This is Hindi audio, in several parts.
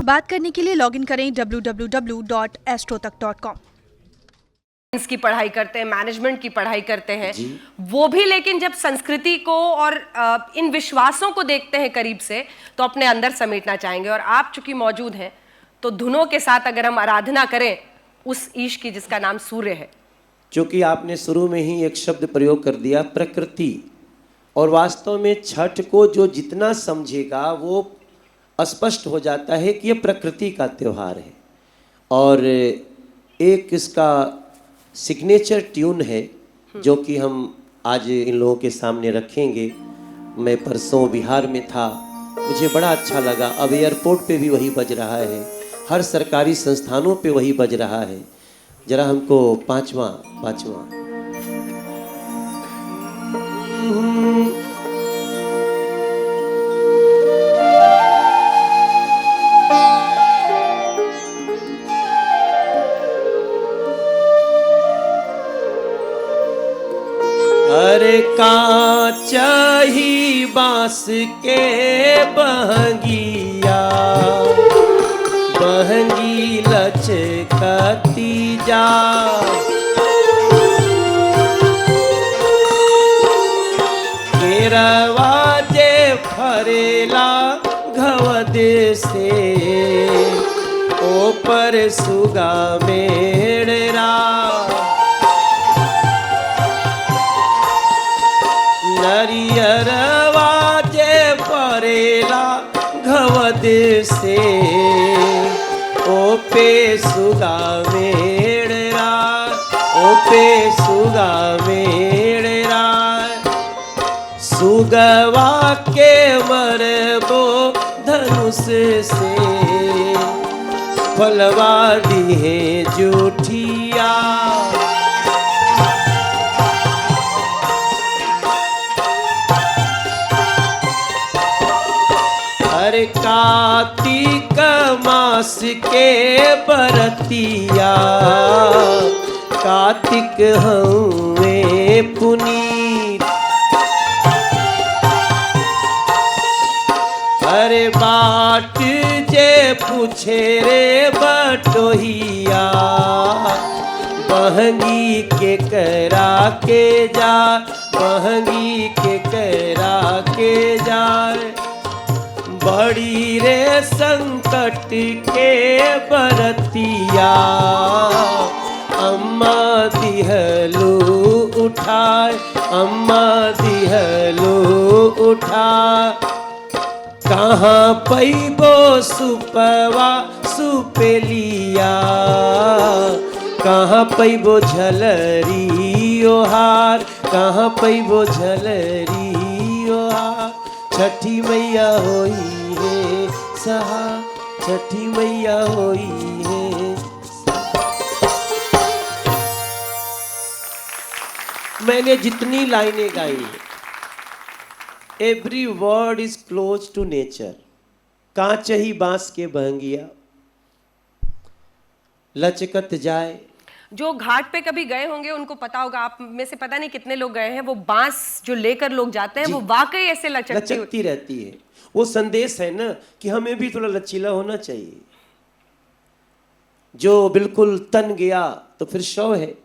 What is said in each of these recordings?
बात करने के लिए लॉगिन करें www.astrotak.com। की पढ़ाई करते हैं, मैनेजमेंट की पढ़ाई करते हैं वो भी, लेकिन जब संस्कृति को और इन विश्वासों को देखते हैं करीब से तो अपने अंदर समेटना चाहेंगे। और आप चूंकि मौजूद हैं तो धुनों के साथ अगर हम आराधना करें उस ईश की जिसका नाम सूर्य है। क्योंकि आपने शुरू में ही एक शब्द प्रयोग कर दिया, प्रकृति, और वास्तव में छठ को जो जितना समझेगा वो स्पष्ट हो जाता है कि ये प्रकृति का त्यौहार है। और एक इसका सिग्नेचर ट्यून है जो कि हम आज इन लोगों के सामने रखेंगे। मैं परसों बिहार में था, मुझे बड़ा अच्छा लगा। अब एयरपोर्ट पे भी वही बज रहा है, हर सरकारी संस्थानों पे वही बज रहा है। जरा हमको पांचवा अरे कांच ही बांस के बहंगिया, बहंगी लचकती जा, केरवा जे फरेला घवद से, ऊपर सुगा मेड़रा, नरियरवा जे फरेला घवद से, ओपे सुगा मेड़रा, ओपे सुगा मेड़रा, सुगवा के मरबो धनुष से, फलवा दिहे जूठिया, अरे कार्तिक मास के बरतिया, कार्तिक हउए पुनीत, अरे बाट जे पूछे रे बटोहिया, बहंगी के करा के जा, बहंगी के करा के जा, बड़ी रे संकट के बरतिया, अम्मा दिहलू उठाए, अम्मा दिहलू उठा, कहाँ पैबो सुपवा सुपेलिया, कहाँ पैबो झलरी ओहार, कहाँ पैबो झलरी ओहार, छठी मैया होई है सहा, छठी मैया होई है। मैंने जितनी लाइनें गाई है, every word is close to nature. कांच ही बांस के बहंगिया, लचकत जाए। जो घाट पे कभी गए होंगे उनको पता होगा, आप में से पता नहीं कितने लोग गए हैं, वो बांस जो लेकर लोग जाते हैं वो वाकई ऐसे लचकती रहती है। वो संदेश है ना कि हमें भी थोड़ा लचीला होना चाहिए। जो बिल्कुल तन गया तो फिर शव है,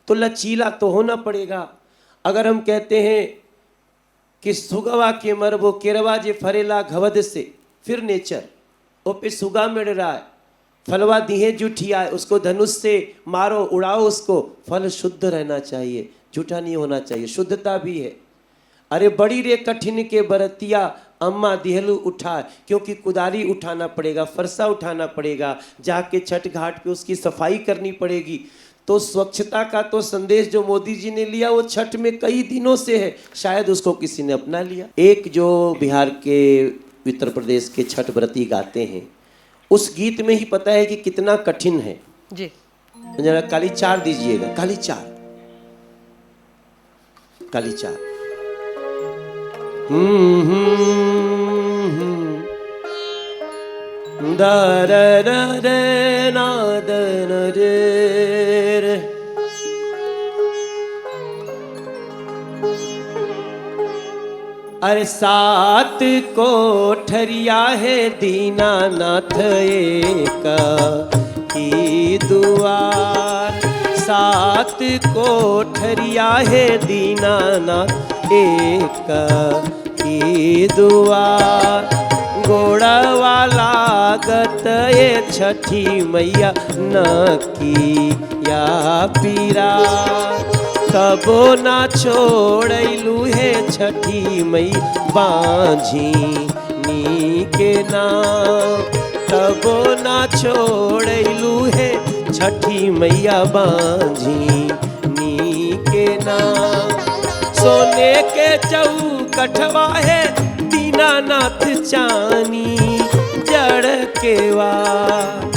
तो लचीला तो होना पड़ेगा। अगर हम कहते हैं कि सुगवा के मरबो केरवा जे फरेला घवद से, फिर नेचर ओ पे सुगा मेड़ रहा है, फलवा दिहे जूठिया, उसको धनुष से मारो उड़ाओ उसको, फल शुद्ध रहना चाहिए, झूठा नहीं होना चाहिए, शुद्धता भी है। अरे बड़ी रे कठिन के बरतिया, अम्मा दिहलू उठा, क्योंकि कुदारी उठाना पड़ेगा, फरसा उठाना पड़ेगा, जाके छठ घाट पे उसकी सफाई करनी पड़ेगी। तो स्वच्छता का तो संदेश जो मोदी जी ने लिया वो छठ में कई दिनों से है, शायद उसको किसी ने अपना लिया। एक जो बिहार के, उत्तर प्रदेश के छठ व्रती गाते हैं, उस गीत में ही पता है कि कितना कठिन है जी। जरा काली चार दीजिएगा, काली चार, काली चार। अरे सात कोठरिया है दीनानाथ एक ही दुआर, सात कोठरिया है दीनानाथ एक ही दुआर। गोड़ा वाला गत ये छठी मैया न की या पीरा, कबो ना छोड़लू है छठी मैया बांझी नी के नाम, कबो ना छोड़लू है छठी मैया बांझी नी के नाम। सोने के चौकठवा है दीनानाथ चानी जड़ के वार,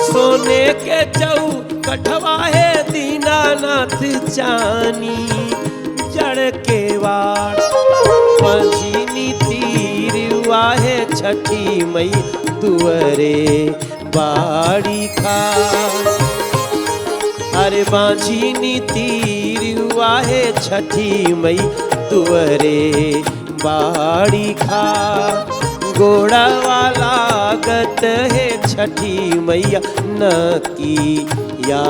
सोने के चौकठवा है दीनानाथ चानी जड़ के वार। बांझिनी तीरुआ है छठी मई दुअरे बाड़ी खा, अरे बांझिनी तीरुआ है छठी मई दुअरे बाड़ी खा। गोड़ा वाला गत है छठी मैया न की या,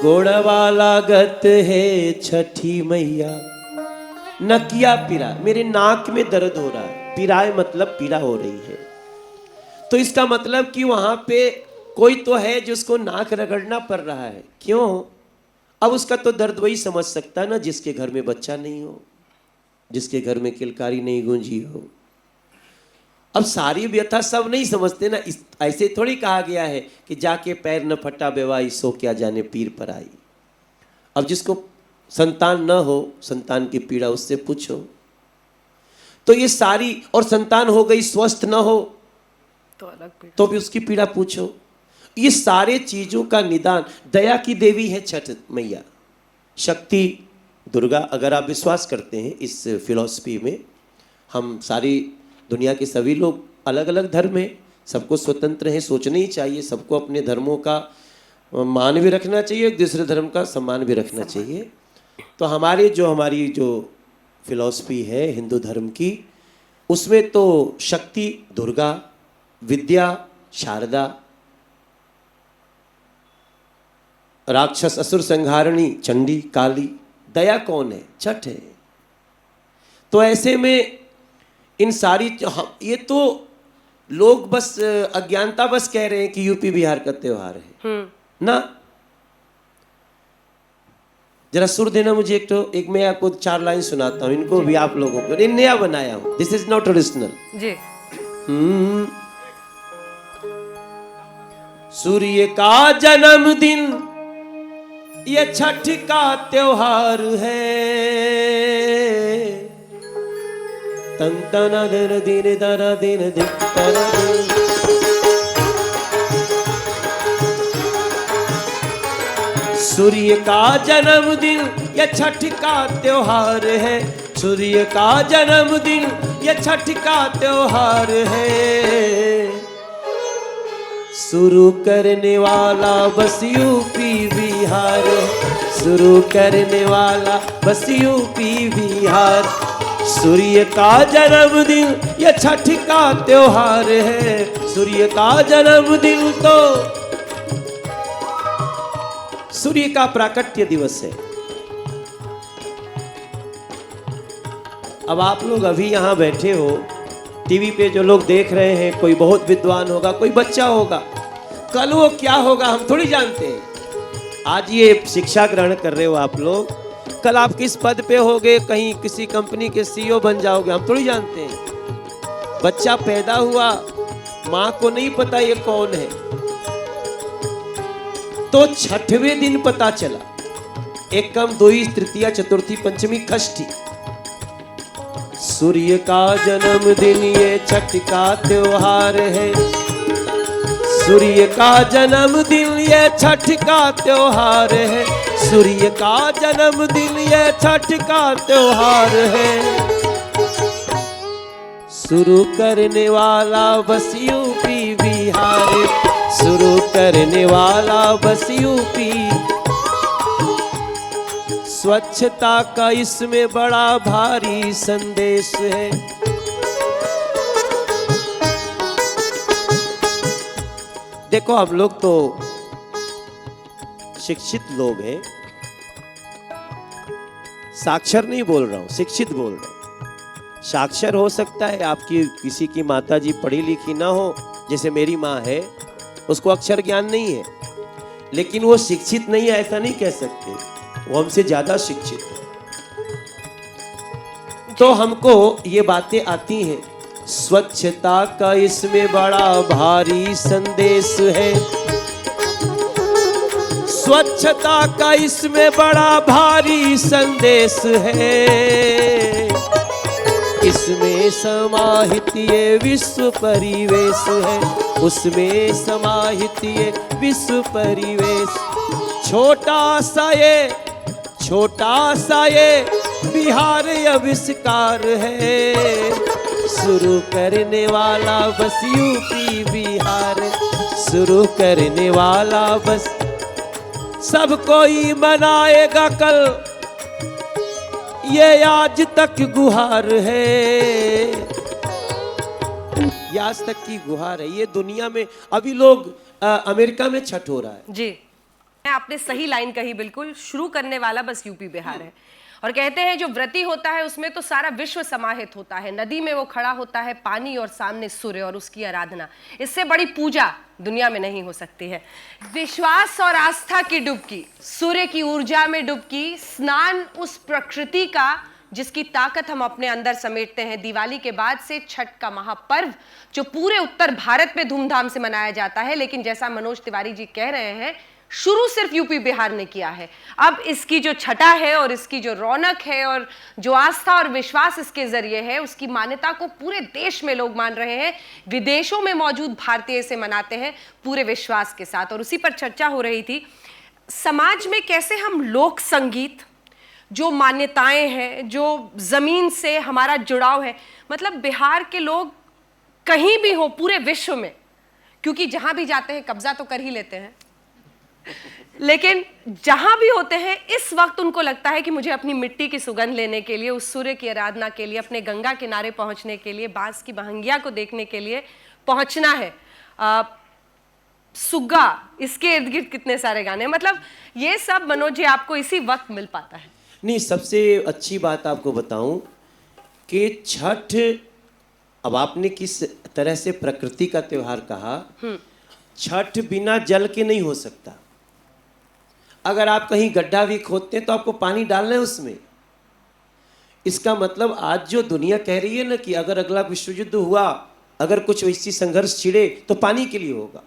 गोड़ा वाला गत है छठी मैया न किया पीरा। मेरे नाक में दर्द हो रहा है, पीराए मतलब पीड़ा हो रही है, तो इसका मतलब कि वहां पे कोई तो है जिसको नाक रगड़ना पड़ रहा है। क्यों? अब उसका तो दर्द वही समझ सकता है ना जिसके घर में बच्चा नहीं हो, जिसके घर में किलकारी नहीं गूंजी हो। अब सारी व्यथा सब नहीं समझते ना, ऐसे थोड़ी कहा गया है कि जाके पैर न फटा बेवाई सो क्या जाने पीर पर आई। अब जिसको संतान न हो, संतान की पीड़ा उससे पूछो। तो ये सारी, और संतान हो गई स्वस्थ न हो तो अलग पीड़ा, तो भी उसकी पीड़ा पूछो। ये सारे चीजों का निदान दया की देवी है छठ मैया, शक्ति दुर्गा। अगर आप विश्वास करते हैं इस फिलॉसफी में, हम सारी दुनिया के सभी लोग अलग अलग धर्म हैं, सबको स्वतंत्र हैं, सोचना ही चाहिए, सबको अपने धर्मों का मान भी रखना चाहिए, दूसरे धर्म का सम्मान भी रखना चाहिए। तो हमारी जो फिलॉसफी है हिंदू धर्म की, उसमें तो शक्ति दुर्गा, विद्या शारदा, राक्षस असुर संहारिणी चंडी काली, दया कौन है? छठ है। तो ऐसे में इन सारी, ये तो लोग बस अज्ञानता बस कह रहे हैं कि यूपी बिहार का त्योहार है ना। जरा सुर देना मुझे एक मैं आपको 4 लाइन सुनाता हूं, इनको भी आप लोगों को, ये नया बनाया हूं, दिस इज नॉट ट्रेडिशनल जी। सूर्य का जन्मदिन ये छठ का त्योहार है, तन तना दिन दिन दरा दिन दिन तरा दिन। सूर्य का जन्मदिन ये छठ का त्योहार है, सूर्य का जन्मदिन ये छठ का त्योहार है। शुरू करने वाला बस यूपी बिहार, शुरू करने वाला बस यूपी बिहार। सूर्य का जन्मदिन ये छठ का त्योहार है, सूर्य का जन्मदिन तो सूर्य का प्राकट्य दिवस है। अब आप लोग अभी यहाँ बैठे हो, टीवी पे जो लोग देख रहे हैं, कोई बहुत विद्वान होगा, कोई बच्चा होगा, कल वो क्या होगा हम थोड़ी जानते हैं। आज ये शिक्षा ग्रहण कर रहे हो आप लोग, कल आप किस पद पे होगे, कहीं किसी कंपनी के सीईओ बन जाओगे, हम थोड़ी जानते हैं। बच्चा पैदा हुआ, माँ को नहीं पता ये कौन है, तो छठवें दिन पता चला। एकम द्वितीय तृतीया चतुर्थी पंचमी षष्ठी, सूर्य का जन्मदिन ये छठ का त्योहार है, सूर्य का जन्मदिन ये छठ का त्योहार है, सूर्य का जन्मदिन ये छठ का त्योहार है। शुरू करने वाला बस यूपी बिहार, शुरू करने वाला बस यूपी। स्वच्छता का इसमें बड़ा भारी संदेश है। देखो हम लोग तो शिक्षित लोग हैं, साक्षर नहीं बोल रहा हूं, शिक्षित बोल रहा हूं। साक्षर हो सकता है आपकी किसी की माताजी पढ़ी लिखी ना हो, जैसे मेरी माँ है, उसको अक्षर ज्ञान नहीं है, लेकिन वो शिक्षित नहीं है ऐसा नहीं कह सकते, वो हमसे ज्यादा शिक्षित है। तो हमको ये बातें आती हैं, स्वच्छता का इसमें बड़ा भारी संदेश है। स्वच्छता का इसमें बड़ा भारी संदेश है। इसमें समाहित ये विश्व परिवेश है, उसमें समाहित ये विश्व परिवेश। छोटा सा ये बिहार आविष्कार है, शुरू करने वाला बस यूपी बिहार, शुरू करने वाला बस सब कोई मनाएगा कल, ये आज तक गुहार है, ये आज तक की गुहार है। ये दुनिया में अभी लोग अमेरिका में छठ हो रहा है जी। आपने सही लाइन कही, बिल्कुल शुरू करने वाला बस यूपी बिहार है। और कहते हैं जो व्रती होता है उसमें तो सारा विश्व समाहित होता है। नदी में वो खड़ा होता है, पानी और सामने सूर्य और उसकी आराधना, इससे बड़ी पूजा दुनिया में नहीं हो सकती है। विश्वास और आस्था की डुबकी, सूर्य की ऊर्जा में डुबकी, स्नान उस प्रकृति का जिसकी ताकत हम अपने अंदर समेटते हैं। दिवाली के बाद से छठ का महापर्व जो पूरे उत्तर भारत में धूमधाम से मनाया जाता है, लेकिन जैसा मनोज तिवारी जी कह रहे हैं, शुरू सिर्फ यूपी बिहार ने किया है। अब इसकी जो छटा है और इसकी जो रौनक है और जो आस्था और विश्वास इसके जरिए है, उसकी मान्यता को पूरे देश में लोग मान रहे हैं। विदेशों में मौजूद भारतीय इसे मनाते हैं पूरे विश्वास के साथ। और उसी पर चर्चा हो रही थी, समाज में कैसे हम लोक संगीत, जो मान्यताएं हैं, जो जमीन से हमारा जुड़ाव है, मतलब बिहार के लोग कहीं भी हो पूरे विश्व में, क्योंकि जहां भी जाते हैं कब्जा तो कर ही लेते हैं, लेकिन जहां भी होते हैं इस वक्त उनको लगता है कि मुझे अपनी मिट्टी की सुगंध लेने के लिए, उस सूर्य की आराधना के लिए, अपने गंगा किनारे पहुंचने के लिए, बांस की बहंगिया को देखने के लिए पहुंचना है। सुग्गा, इसके इर्द गिर्द कितने सारे गाने, मतलब ये सब मनोज जी आपको इसी वक्त मिल पाता है। नहीं, सबसे अच्छी बात आपको बताऊं कि छठ, अब आपने किस तरह से प्रकृति का त्योहार कहा, छठ बिना जल के नहीं हो सकता। अगर आप कहीं गड्ढा भी खोदते हैं तो आपको पानी डालना है उसमें। इसका मतलब आज जो दुनिया कह रही है ना कि अगर अगला विश्व युद्ध हुआ, अगर कुछ वैसी संघर्ष छिड़े तो पानी के लिए होगा।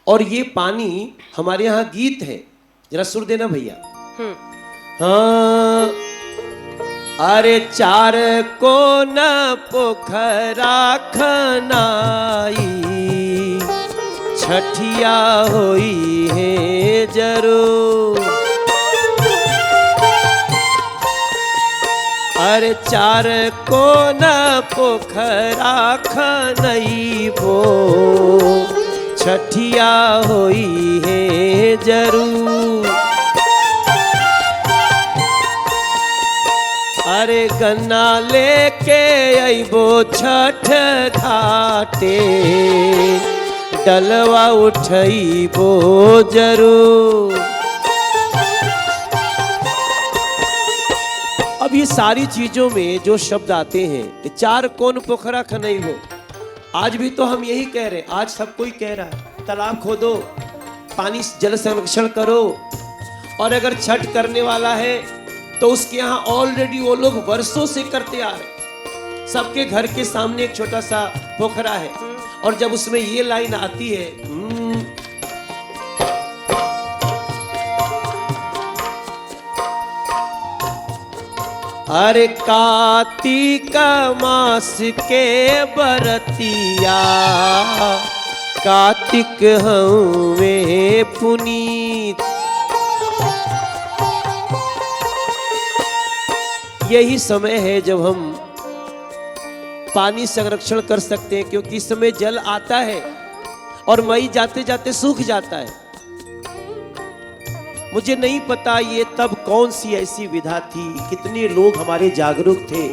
और ये पानी, हमारे यहाँ गीत है, जरा सुर देना भैया। हाँ, अरे चार को न पोखरा खनाई, छठिया होई है जरूर। अरे चार को न पोखरा खनई बो, छठिया होई है जरूर। अरे गन्ना लेके अइबो छठ घाटे, डलवा उठइबो जरूर। अब ये सारी चीजों में जो शब्द आते हैं कि चार कोन पोखरा खनइबो, आज भी तो हम यही कह रहे हैं, आज सब कोई कह रहा है तालाब खोदो, पानी जल संरक्षण करो। और अगर छठ करने वाला है तो उसके यहाँ ऑलरेडी वो लोग वर्षों से करते आ रहे। सबके घर के सामने एक छोटा सा पोखरा है, और जब उसमें ये लाइन आती है, अरे कार्तिक मास के बरतिया, कार्तिक हमें पुनीत। यही समय है जब हम पानी संरक्षण कर सकते हैं, क्योंकि इस समय जल आता है और मई जाते जाते सूख जाता है। मुझे नहीं पता ये तब कौन सी ऐसी विधा थी, कितने लोग हमारे जागरूक थे।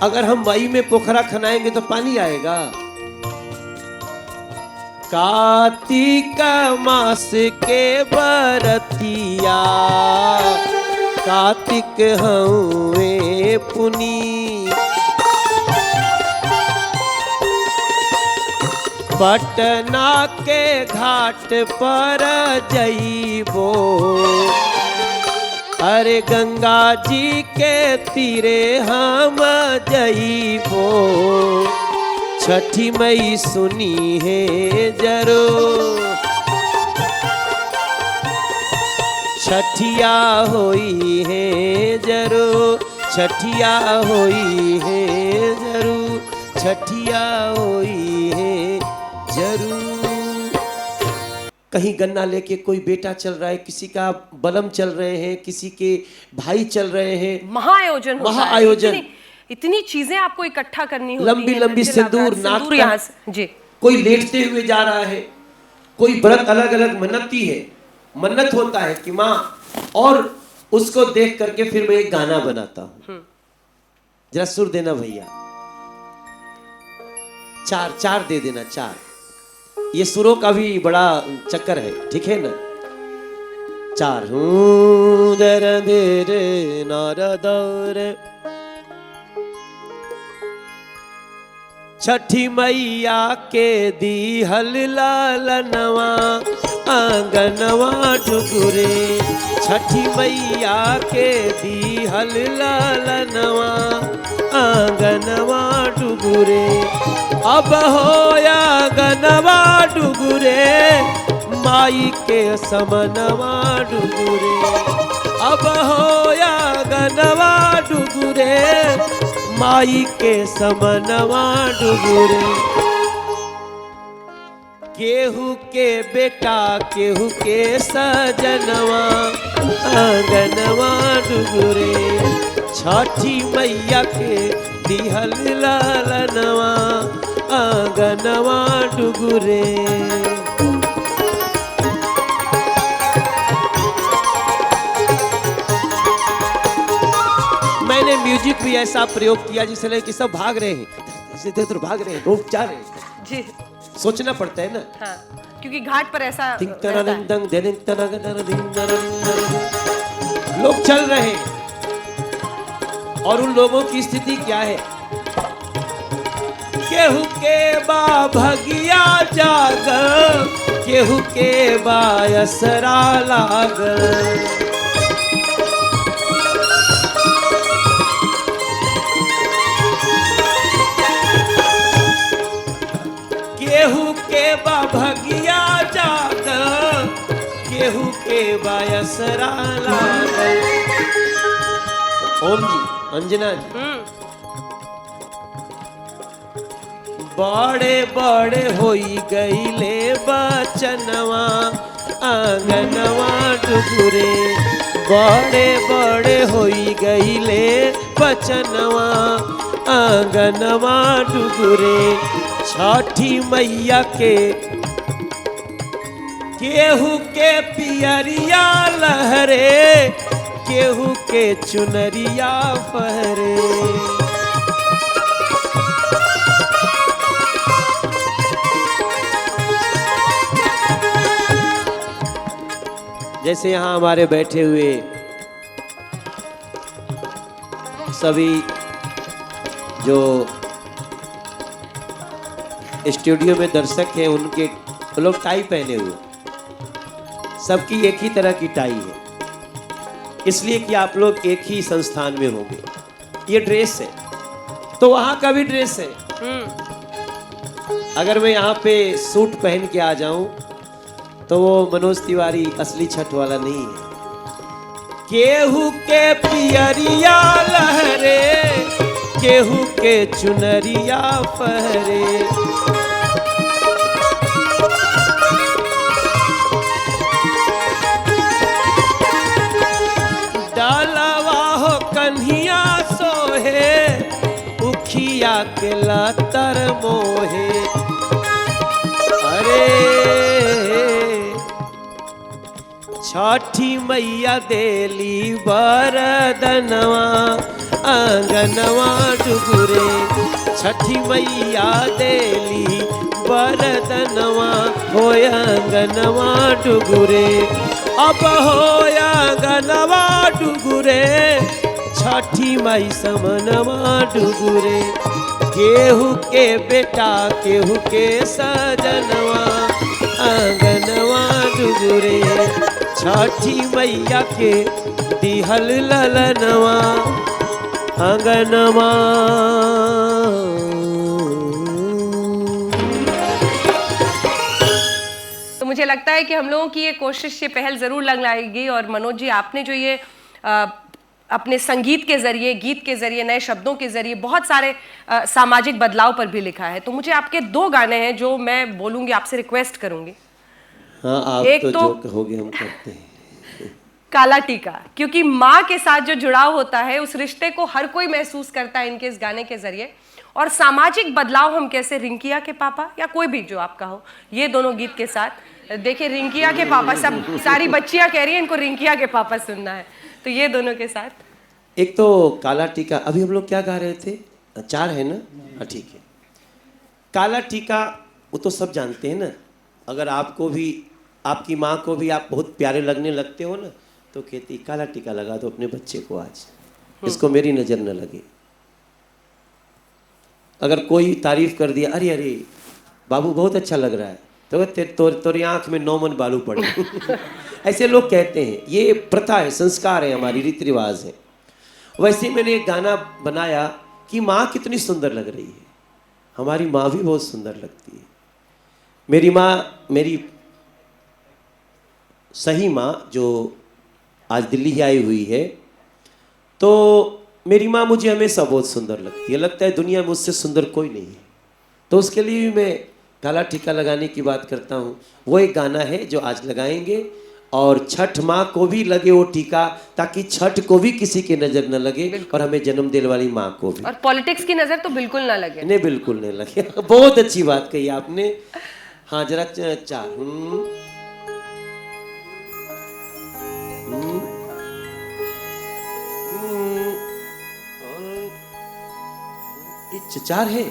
अगर हम मई में पोखरा खनाएंगे तो पानी आएगा। कार्तिक मास के बरतिया, कार्तिक हउए पुनी, पटना के घाट पर जइबो, अरे गंगा जी के तीरे हम जइबो, छठी मई सुनी है जरूर, छठिया होई है जरूर, छठिया होई है जरूर, छठिया होई है जरूर। कहीं गन्ना लेके कोई बेटा चल रहा है, किसी का बलम चल रहे हैं, किसी के भाई चल रहे हैं, महाआयोजन होता है। महाआयोजन, इतनी चीजें आपको इकट्ठा करनी होती लंबी है, लंबी सिंदूर नाक यहाँ से जी। कोई लेटते हुए जा रहा है, कोई व्रत अलग अलग मन्नती है, मन्नत होता है कि माँ, और उसको देख करके फिर मैं एक गाना बनाता हूं। जरा सुर देना भैया, चार चार दे देना, चार। ये सुरों का भी बड़ा चक्कर है, ठीक है ना। चार दर दे नारदौर, छठी मैया के दीहल लालनवा, आंगनवा डुगुरे, छठी मैया के दीहल लालनवा, आंगनवा डुगुरे, अब होया गनवा डुगुरे, माई के समनवा डुगुरे, अब होया गनवा डुगुरे, माई के समनवा डुगुरे। केहू के बेटा केहू के सजनवा, आंगनवा डुगुरे, छठी मैया के दिहल लालनवा, आंगनवा डुगुरे। मैंने म्यूजिक भी ऐसा प्रयोग किया जिससे लगे कि सब भाग रहे हैं, इधर भाग रहे हैं, लोग जा रहे हैं जी। सोचना पड़ता है ना। हाँ, क्योंकि घाट पर ऐसा लोग चल रहे हैं, और उन लोगों की स्थिति क्या है। केहू के बा भगिया जाग, केहू के बा असरा लाग, केहू के बा भगिया जाग, केहू के बा असरा लाग। ओम जी, अंजना जी, बड़े बड़े होई गईले बचनवा, आंगनवा डुगुरे, बड़े बड़े होई गईले बचनवा, आंगनवा डुगुरे, छठी मैया के केहू के पियरिया लहरे, केहू के चुनरिया फहरे। जैसे यहाँ हमारे बैठे हुए सभी जो स्टूडियो में दर्शक हैं, उनके वो लोग टाई पहने हुए, सबकी एक ही तरह की टाई है, इसलिए कि आप लोग एक ही संस्थान में होंगे। ये ड्रेस है तो वहाँ का भी ड्रेस है। अगर मैं यहाँ पे सूट पहन के आ जाऊं तो वो मनोज तिवारी असली छठ वाला नहीं है। केहू के पियरिया लहरे, केहू के चुनरिया फहरे, डालवा हो कन्हिया सोहे, उखिया के लातर मोहे। अरे छठी मैया देली बरदनवा आंगनवा डुगुरे। छठी मैया देली बरदनवा हो आंगनवा डुगुरे। अब हो आंगनवा डुगुरे छठी माई समनवा डुगुरे। केहू के बेटा केहू के सजनवा आंगनवा डुगुरे। छठी मैया के दिहल ललनवा आंगनवा। तो मुझे लगता है कि हम लोगों की ये कोशिश, ये पहल जरूर लगेगी। और मनोज जी, आपने जो ये अपने संगीत के जरिए, गीत के जरिए, नए शब्दों के जरिए बहुत सारे सामाजिक बदलाव पर भी लिखा है। तो मुझे आपके 2 गाने हैं जो मैं बोलूंगी, आपसे रिक्वेस्ट करूंगी। हाँ, आप एक तो तो हो गए, हम करते हैं। काला टीका, क्योंकि माँ के साथ जो जुड़ाव होता है उस रिश्ते को हर कोई महसूस करता है इनके इस गाने के जरिए। और सामाजिक बदलाव हम कैसे, रिंकिया के पापा या कोई भी जो आपका हो, ये दोनों गीत के साथ। देखिए, रिंकिया के पापा, सब सारी बच्चियां कह रही हैं इनको रिंकिया के पापा सुनना है, तो ये दोनों के साथ। एक तो काला टीका, अभी हम लोग क्या गा रहे थे? 4 है ना? हाँ, ठीक है। काला टीका वो तो सब जानते हैं ना। अगर आपको भी, आपकी माँ को भी आप बहुत प्यारे लगने लगते हो ना, तो कहती काला टीका लगा दो अपने बच्चे को आज, इसको मेरी नज़र न लगे। अगर कोई तारीफ कर दिया, अरे अरे बाबू बहुत अच्छा लग रहा है, तो तोरी आँख में 9 मन बालू पड़े। ऐसे लोग कहते हैं। ये प्रथा है, संस्कार है, हमारी रीति रिवाज है। वैसे मैंने एक गाना बनाया कि माँ कितनी सुंदर लग रही है। हमारी माँ भी बहुत सुंदर लगती है। मेरी माँ, मेरी सही माँ जो आज दिल्ली ही आई हुई है, तो मेरी माँ मुझे हमेशा बहुत सुंदर लगती है। लगता है दुनिया में उससे सुंदर कोई नहीं है। तो उसके लिए भी मैं काला टीका लगाने की बात करता हूँ। वो एक गाना है जो आज लगाएंगे, और छठ माँ को भी लगे वो टीका, ताकि छठ को भी किसी की नज़र न लगे और हमें जन्म देने वाली माँ को भी। और पॉलिटिक्स की नज़र तो बिल्कुल ना लगे। नहीं, बिल्कुल नहीं लगे। बहुत अच्छी बात कही आपने। हाँ, जरा 4 4 है।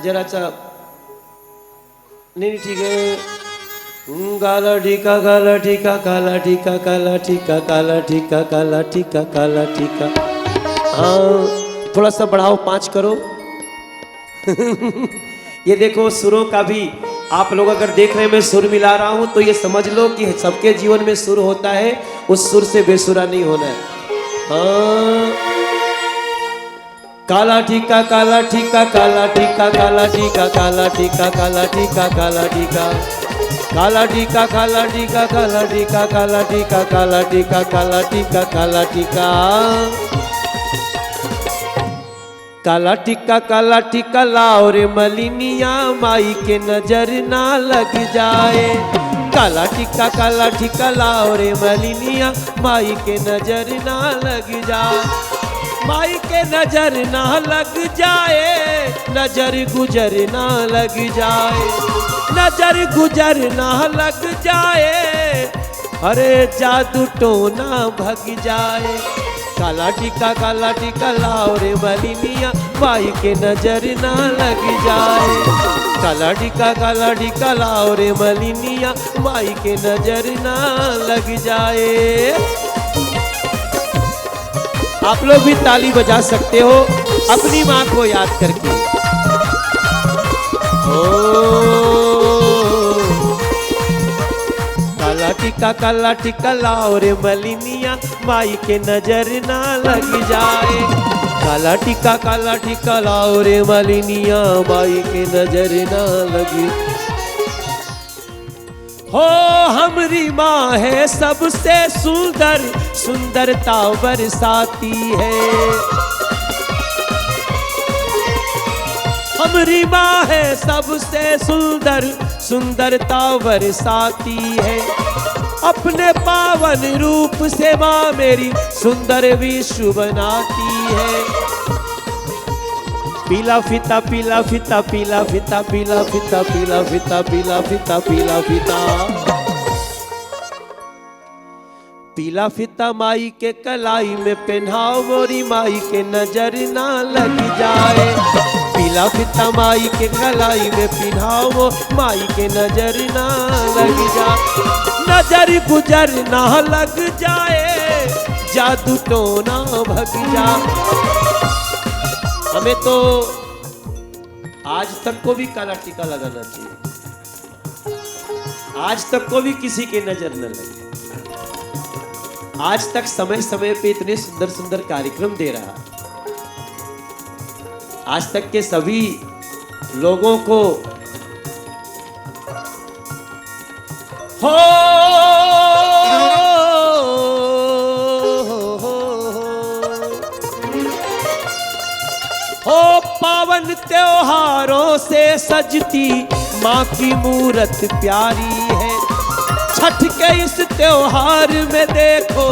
जरा सा नहीं, ठीक है। काला टीका काला टीका काला टीका काला टीका काला टीका काला टीका काला टीका। हाँ, थोड़ा सा बढ़ाओ, 5 करो। ये देखो, सुरों का भी आप लोग अगर देख रहे हैं मैं सुर मिला रहा हूं, तो ये समझ लो कि सबके जीवन में सुर होता है, उस सुर से बेसुरा नहीं होना है। हाँ, काला टीका काला टीका काला टीका काला टीका काला टीका काला टीका काला टीका काला टीका काला टीका काला टीका काला टीका काला टीका काला टीका काला टीका काला टीका लाओ रे मलिनिया, माई के नजर ना लग जाए। काला टीका लाओ रे मलिनिया, माई के नजर ना लग जाए। माई के नजर ना लग जाए, नजर गुजर ना लग जाए, नजर गुजर ना लग जाए, अरे जादू टोना भग जाए। काला टीका लाओ रे मलिनिया, माई के नजर ना लग जाए। काला टीका लाओ रे मलिनिया, माई के नजर ना लग जाए। आप लोग भी ताली बजा सकते हो अपनी माँ को याद करके। काला टीका लाओ रे मलिनिया, माई के नजर ना लग जाए। काला टीका लाओ रे मलिनिया, माई के नजर ना लगी। हो हमरी माँ है सबसे सुंदर, सुंदरता बरसाती है। हमरी माँ है सबसे सुंदर, सुंदरता बरसाती है। अपने पावन रूप से माँ मेरी सुंदर विश्व बनाती है। पीला फीता पीला फीता पीला फीता पीला फीता पीला फीता पीला फीता पीला फीता पीला फीता माई के कलाई में पहनाओ मोरी माई के नजर ना लग जाए। पीला फीता माई के कलाई में पहनाओ माई के नजर ना लग जाए। नजर गुजर ना लग जाए, जादू टोना भग जा। हमें तो आज तक को भी काला टीका लगाना चाहिए, आज तक को भी किसी की नजर न लगे। आज तक समय समय पे इतने सुंदर सुंदर कार्यक्रम दे रहा, आज तक के सभी लोगों को हो पावन त्योहारों से सजती माँ की मूरत प्यारी है। छठ के इस त्योहार में देखो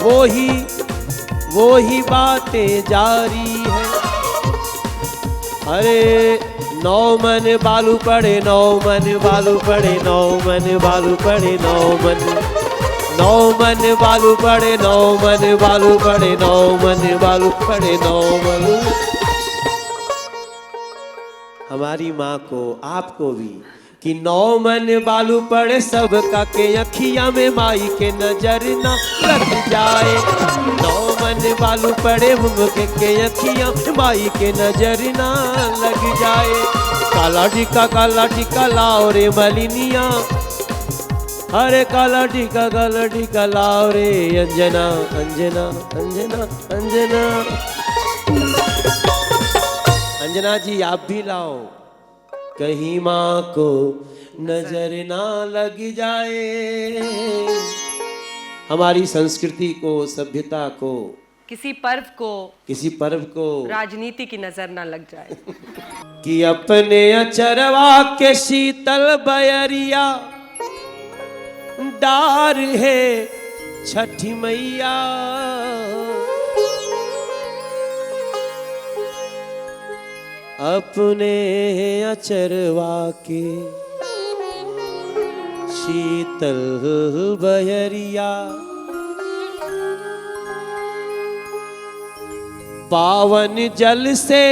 वो ही बातें जारी है। अरे नौ मन बालू पड़े, नौ मन बालू पड़े, नौ मन बालू पड़े, नौ मन बालू पड़े, नौ मन बालू पड़े, नौ मन बालू पड़े, नौ मन। हमारी माँ को आपको भी कि नौ मन बालू पड़े सबका के अखियां में माई के नजर ना लग जाए। नौ मन बालू पड़े मुंह के अखियां माई के नजर ना लग जाए। काला टीका लाओ रे मलिनिया, अरे काला टीका लाओ रे अंजना अंजना अंजना अंजना। अंजना जी आप भी लाओ, कहीं माँ को नजर ना लग जाए। हमारी संस्कृति को, सभ्यता को, किसी पर्व को राजनीति की नजर ना लग जाए। कि अपने अचरवा के शीतल बयरिया डार है छठी मैया। अपने अचरवा के शीतल बहरिया पावन जल से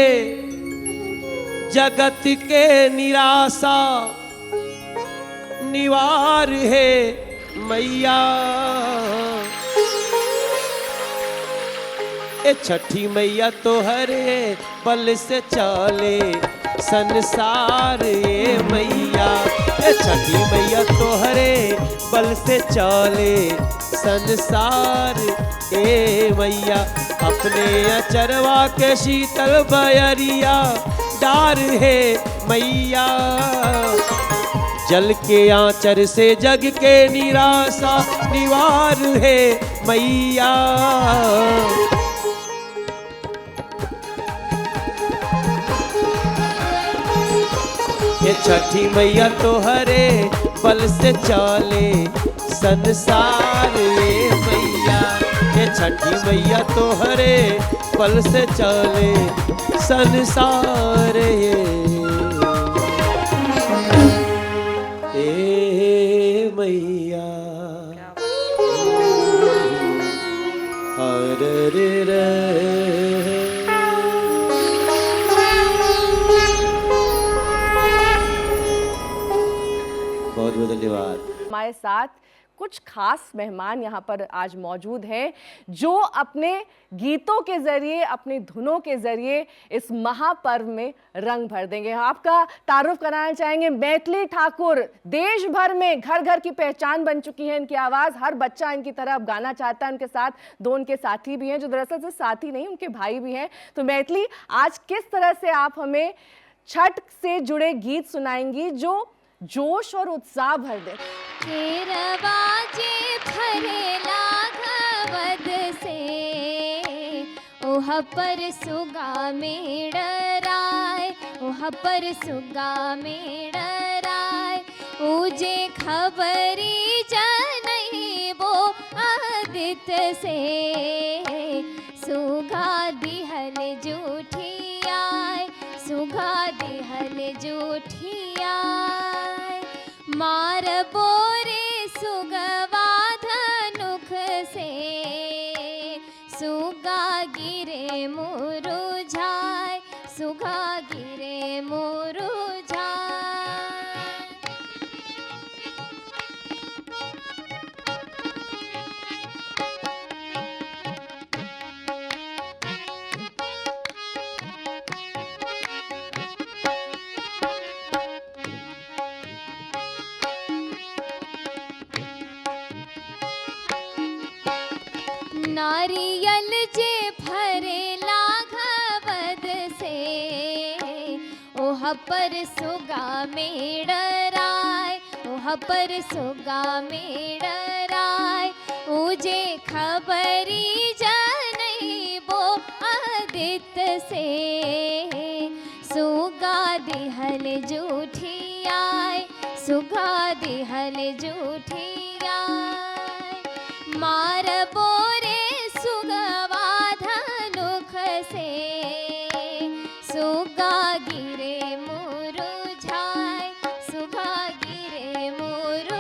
जगत के निराशा निवार है मैया। ए छठी मैया तो हरे बल से चले संसार ये मैया। ए छठी मैया तो हरे बल से चले संसार ए मैया। अपने अचरवा के शीतल बयरिया डार है मैया। जल के आंचर से जग के निराशा निवार है मैया। ये छठी मैया तो हरे बल से चले संसार ये मैया। ये छठी मैया तो हरे बल से चले संसार ये मैया। अरे रे बहुत बहुत धन्यवाद। हमारे साथ कुछ खास मेहमान यहाँ पर आज मौजूद हैं जो अपने गीतों के जरिए, अपनी धुनों के जरिए इस महापर्व में रंग भर देंगे। आपका तारुफ कराना चाहेंगे मैथिली ठाकुर। देश भर में घर घर की पहचान बन चुकी है इनकी आवाज़। हर बच्चा इनकी तरह अब गाना चाहता है। उनके साथ दो उनके साथी भी हैं जो दरअसल से साथी नहीं, उनके भाई भी हैं। तो मैथिली, आज किस तरह से आप हमें छठ से जुड़े गीत सुनाएंगी जो जोश और उत्साह भर दे? ओह पर सुगा मेड़राय, ओह पर सुगा मेड़राय। उजे खबरी जनई वो आदित्य से सुगा दिहल जूठी आय, मुरुझाए, सुगा गिरे मुरुझाए। नारियल जे फरेला घवद से, ओह पर सुगा मेड़राय, ओह पर सुगा मेड़राय। उजे खबरी जनई बो आदित्य से, सुगा दिहल जूठियाय, सुगा दिहल जूठियाय। मार बोरे सुगवा धनुख से, सुगा गिरे मुरुझाए, सुगा गिरे मुरुझाए।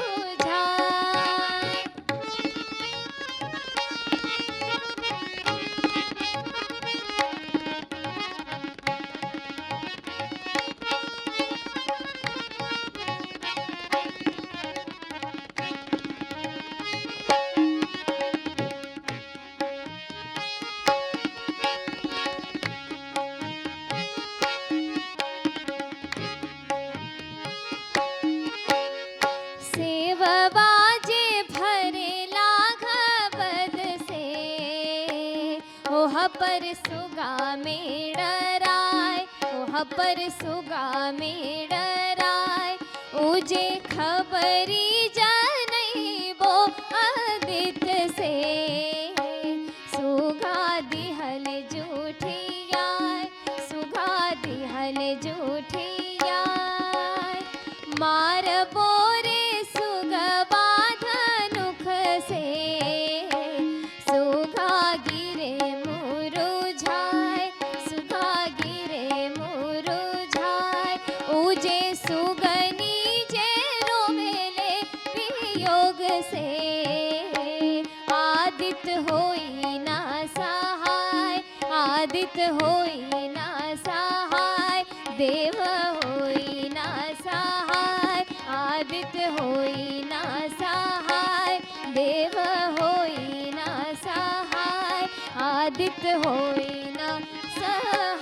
सेववाजे भरेला घवद से, ओह पर सुगा मेड़राय, ओह पर सुगा मेड़राय। उजे खबरी जनई बो आदित्य से, सुगा दिहल जूठियाय, सुगा दिहल जूठियाय। मार बोरे सुगवा धनुख से, सुगा गिरे मुरुझाए, सुगा गिरे मुरुझाए। उजे सुगनी जे रोवेले वियोग से, आदित्य होई ना सहाय, आदित्य होई ना सहाय। देव होई ना सहाय, आदित्य होई ना सहाय। देव होई ना सहाय, आदित्य होई ना सहाय।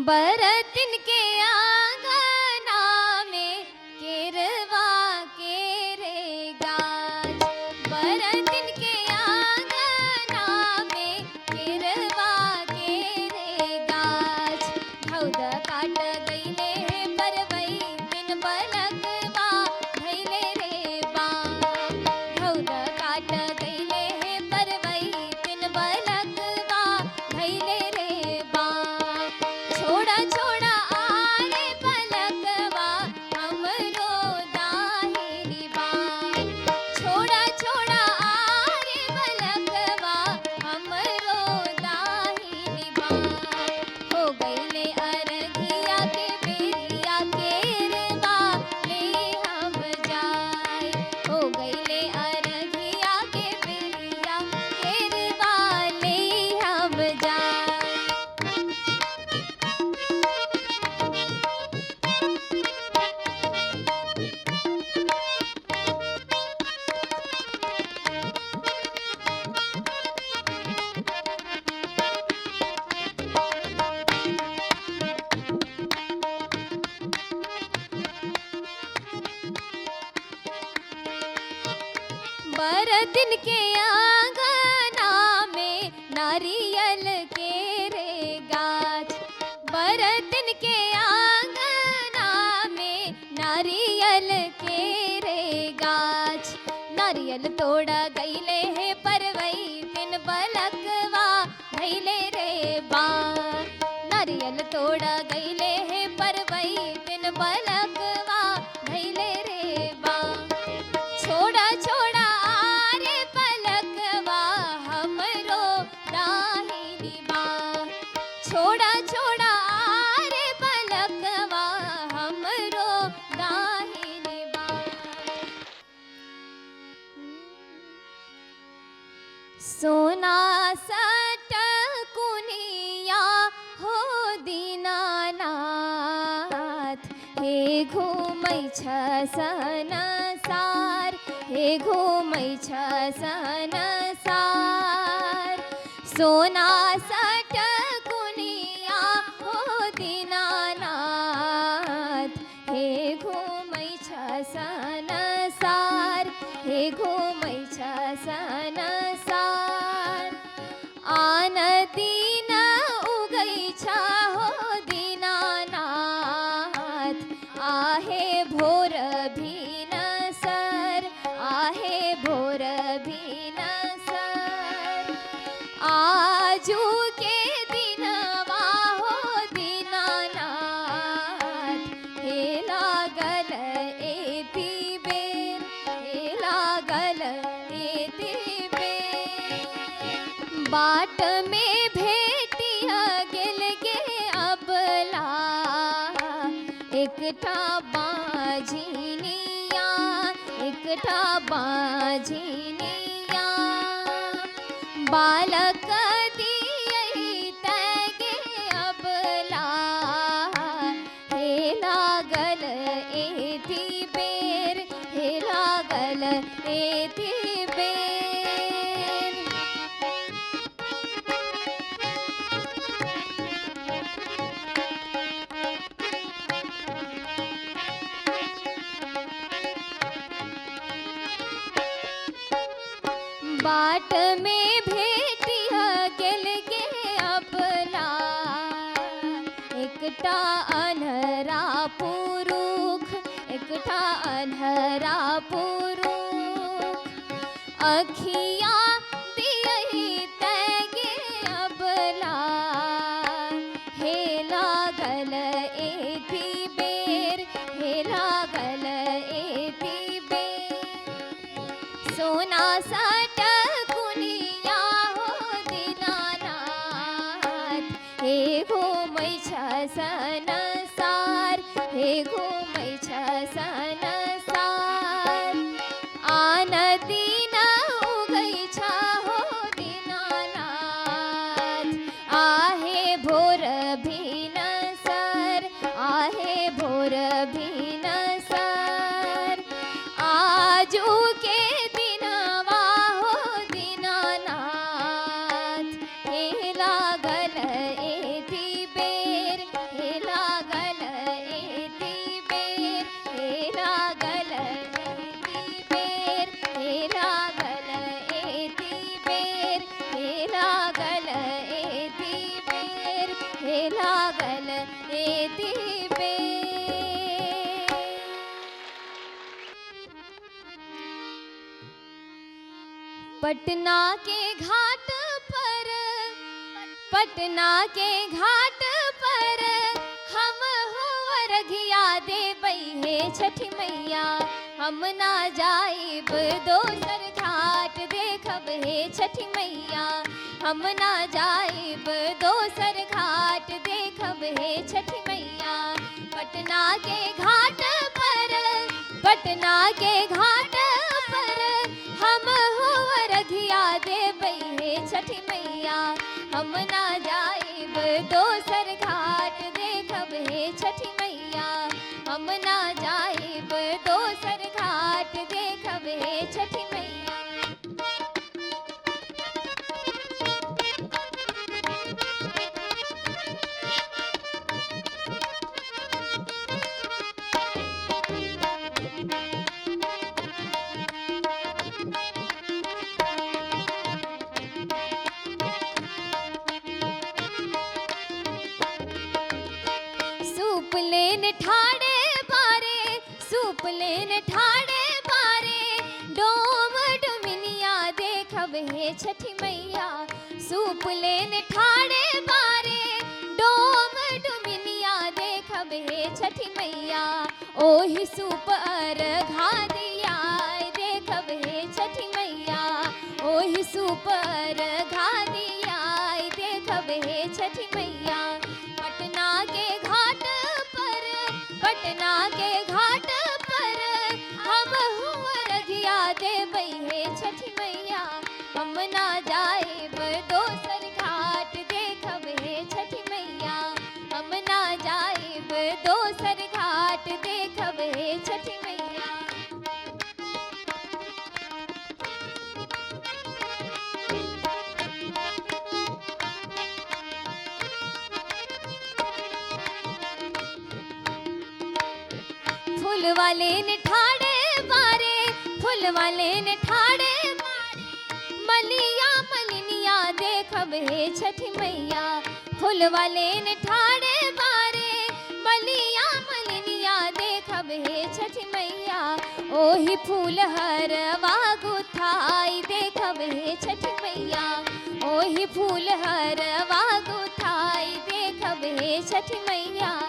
बरतिन के आंगना में केरवा केरे गाछ, बरतिन के आंगना में केरवा केरे गाछ। घौद काट गईले परवई बिन बलकवा धैले रे बाम, घौद काट गईले परवई बिन बलकवा धैले रे बाम। छोड़ा छोड़ा आरे पलकवा हमरो दाहिनी बाम, छोड़ा छोड़ा आरे पलकवा हमरो दाहिनी बाम। हो गईले अरघिया के बेरिया केरवा ले हम जाए, हो गईले अरघिया के बेरिया केरवा ले हम जाए। बरतिन के आंगना में नारियल के रे गाछ, बरतिन के आंगना में नारियल के रे गाछ। नारियल तोड़ा गईले है परवई बिन बलकवा धैले रे बाम, नारियल तोड़ा गईले है परवई बिन बलकवा धैले रे बाम। छोड़ा छोड़ा आरे पलकवा हमरो दाहिनी बाम, छोड़ा छोड़ा आरे पलकवा हमरो दाहिनी बाम। घुमै छ संसार, हे घुमै छ संसार। सोना सट कुनिया हो दीनानाथ, हे घुमै छ संसार, हे घुमै छ संसार। आन दिन उगै छ हो दीनानाथ, आहे भोर भिनसर, आहे भोर भिनसर। आजू के दिनवा हो दीनानाथ, हे लागल एति बेर, हे लागल एति बेर। बाट में भेटिया गेल गे अबला, एकटा बाझिनिया, एकटा बाझिनिया। बालक दियहि तैगे अबला, हे लागल एति बेर, हे लागल एति बेर। बाट में भेटिया गेल गे अबला, एकटा अन्हरा पुरुष, एकटा अन्हरा पुरुष। अखिया दियहि तैगे अबला, हे लागल एति बेर, हे लागल एति बेर। सोना सट कुनिया हो दीनानाथ, हे घुमै छ संसार, हे घुमै छ संसार। आन दिन उगै छ हो दीनानाथ, आहे भोर भिनसर, आहे भोर भिनसर। आजू के दिनवा हो दीनानाथ, हे लागल एति बेर, हे लागल एति बेर, हे लागल एति बेर, हे लागल एति बेर, हे लागल एति बेर, हे लागल एति बेर। पटना के घाट पर, पटना के घाट पर हम हो अर्घिया देबै हे छठी मैया। हम ना जाइब दोसर घाट देखब हे छठी मैया, हम ना जाइब दोसर घाट देखब हे छठी मैया। पटना के घाट पर, पटना के घाट पर हम हो अर्घिया देबै हे छठी मैया। हम ना जाइब दोसर घाट देखब हे छठी मैया, हम ना जाइब दोसर घाट देखब हे छठी मैया। सूप लेन ठाड़े बारे, सूप लेन ठाड़े बारे, डोम डुमिनिया देखब हे छठी मैया। सूप लेन ठाड़े बारे, डोम डुमिनिया देखब हे छठी मैया। ओहि सूप अर्घा दिया देखब हे छठी मैया, ओहि सूप अर्घा दिया देखब हे छठी मैया। पटना के घाट पर, पटना के घाट पर हम हो अर्घिया देबै हे छठी मैया। हम ना जाइब दोसर घाट देखब हे छठी मैया, हम ना जाइब दोसर घाट देख फूल वाले ने ठाड़े बारे, फूल वाले ने ठाड़े बारे, मलिया मलिनिया देखब हे छठी मैया। फूल वाले ने ठाड़े बारे, मलिया मलिनिया देखब हे छठी मैया। ओही फूल हरवा गुथाई देखब हे छठी मैया। ओही फूल हरवा गुथाई देखब हे छठी मैया।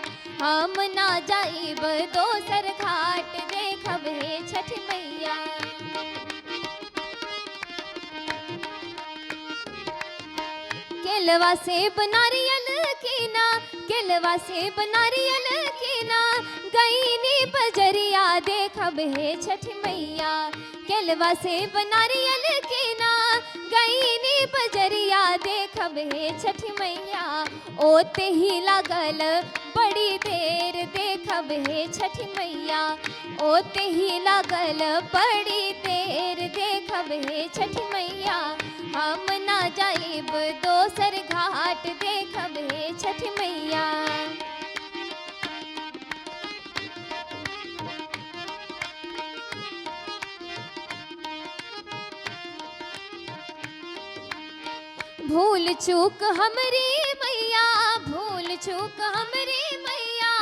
हम ना जाइब दोसर घाट देखब हे छठी मैया। केलवा सेब नारियल कीना, केलवा सेब नारियल कीना, गईनी बजरिया देखब हे छठी मैया। केलवा सेब नारियल कीना, गईनी बजरिया देखब हे छठी मैया। ओते ही लागल बड़ी देर देखब हे छठी मैया। ओते ही लागल बड़ी देर देखब हे छठी मैया। हम ना जाइब दोसर घाट देखब हे छठी मैया। भूल चूक हमरी मैया, भूल चूक हमरी मैया,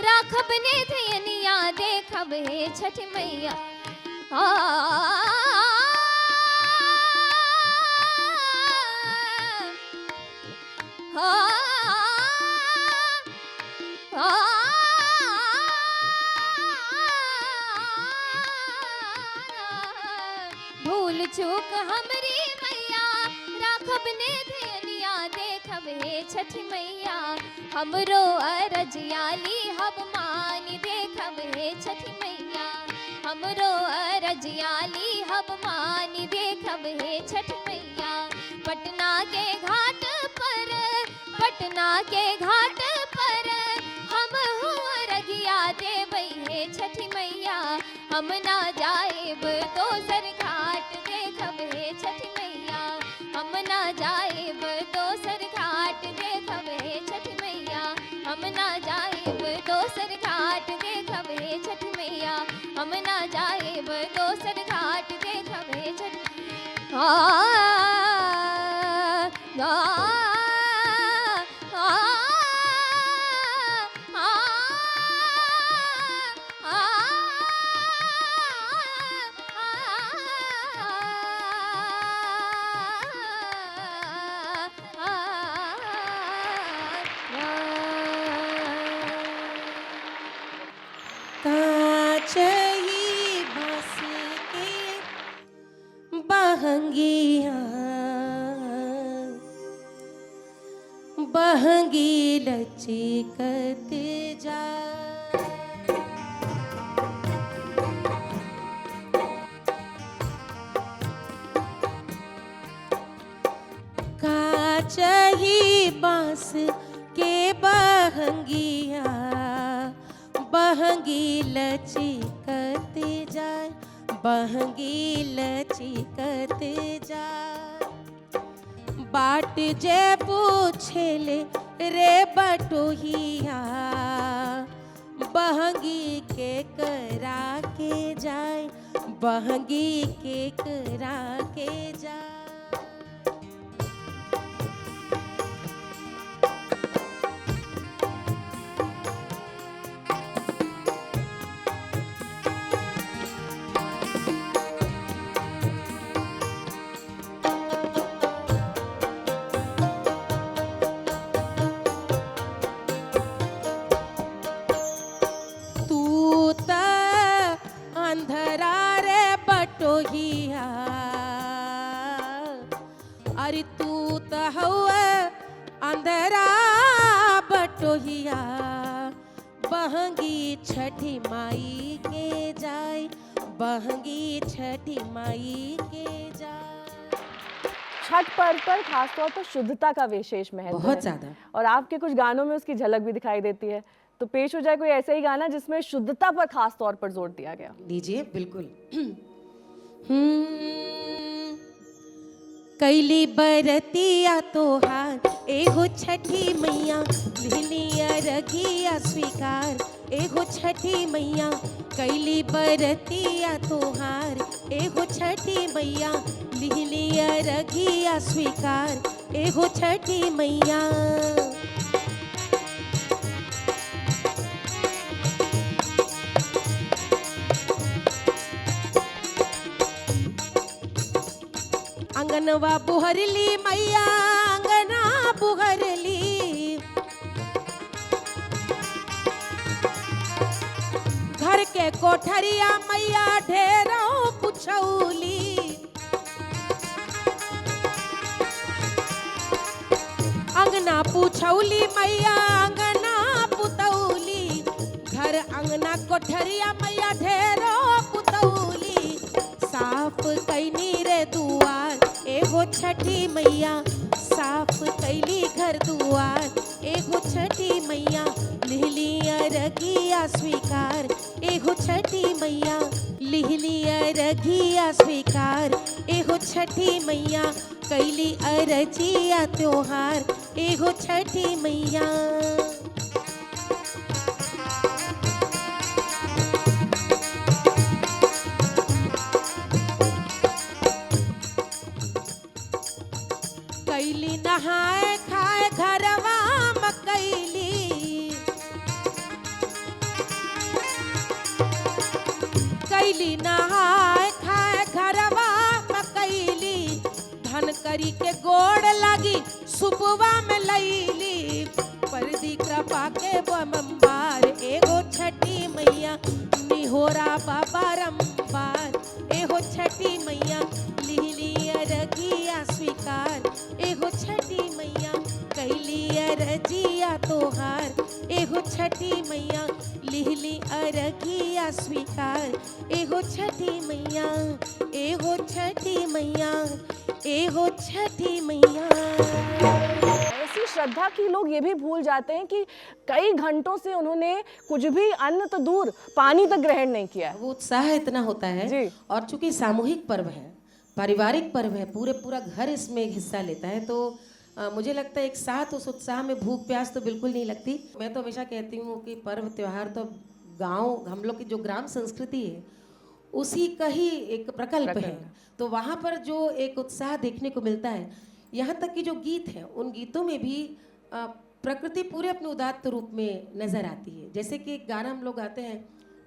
राखब ने धयनिया देखब हे छठी मैया। भूल चूक हमरी मैया, राखब ने धयनिया देखब हे छठी मैया। हमरो अरजियाली हम मानी देखब हे छठी मैया। हमरो अरजियाली हम मानी देखब हे छठी मैया। पटना के घाट पर, पटना के घाट पर, हम अरगिया देबै हे छठी मैया। हम ना जाइब दोसर घाट देखब हे छठी मैया। हम ना जाइब दोसर घाट देखब हे छठी मैया। हम ना जाइब दोसर घाट देखब हे छठी मैया। हम ना जाइब दोसर घाट देखब हे छठी काचही बाँस के बहंगिया, बहंगी लचकत जा। काचही बाँस के बहंगिया, बहंगी लचकत जाए, बहंगी लचकत जाए। बाट जे पूछेले रे बटोहिया, बहंगी के करा के जाए, बहंगी के करा के जाए। अरे तू तो हवा अंधरा बटोहिया, बहंगी छठी माई के जाए, बहंगी छठी माई के जाए। छठ पर्व पर खासतौर पर शुद्धता का विशेष महत्व बहुत है ज्यादा। और आपके कुछ गानों में उसकी झलक भी दिखाई देती है। तो पेश हो जाए कोई ऐसा ही गाना जिसमें शुद्धता पर खास तौर पर जोर दिया गया। दीजिए बिल्कुल। कैली बरतिया तोहार एगो छठी मैया, लिनिया रखिया स्वीकार, एगो छठी मैया कैली बरतिया तोहार, एगो छठी मैया लिहलिया रघिया स्वीकार, एगो छठी मैया। अंगनवा बुहरली मैया अंगना बुहरली, घर के कोठरिया मैया ढेरों पुछौली, अंगना पुछौली मैया अंगना पुतौली, घर अंगना कोठरिया मैया ढेरों पुतौली, साफ कैनी रे दुआर एगो छठी मैया, साफ कैली घर दुआर एगो छठी मैया, लिहलिया रघिया स्वीकार, एगो छठी मैया लिहलिया रघिया स्वीकार, एगो छठी मैया कैली अरजिया त्योहार, एगो छठी मैया। कैली नहाए खाए घरवा मकैली, कैली नहाए खाए घरवा मकैली, धन करी के गोड़ लगी सुपवा में लैली, परदी कृपा के बमबार एगो छठी मैया निहोरा बारंबार, एगो छठी मैया लिहलिया रघिया स्वीकार, एगो छठी मैया कैलिया रजिया तोहार, एगो छठी मैया लिहली अरघिया स्वीकार, एगो छठी मैया, एगो छठी मैया, एगो छठी मैया। ऐसी श्रद्धा की लोग ये भी भूल जाते हैं कि कई घंटों से उन्होंने कुछ भी अन्न तो दूर पानी तक ग्रहण नहीं किया है। वो उत्साह इतना होता है जी। और चूंकि सामूहिक पर्व है, पारिवारिक पर्व है, पूरा घर इसमें एक हिस्सा लेता है, तो मुझे लगता है एक साथ उस उत्साह में भूख प्यास तो बिल्कुल नहीं लगती। मैं तो हमेशा कहती हूँ कि पर्व त्योहार तो गांव, हम लोग की जो ग्राम संस्कृति है उसी का ही एक प्रकल्प है, तो वहाँ पर जो एक उत्साह देखने को मिलता है, यहाँ तक कि जो गीत हैं उन गीतों में भी प्रकृति पूरे अपने उदात्त रूप में नजर आती है। जैसे कि एक गाना हम लोग गाते हैं,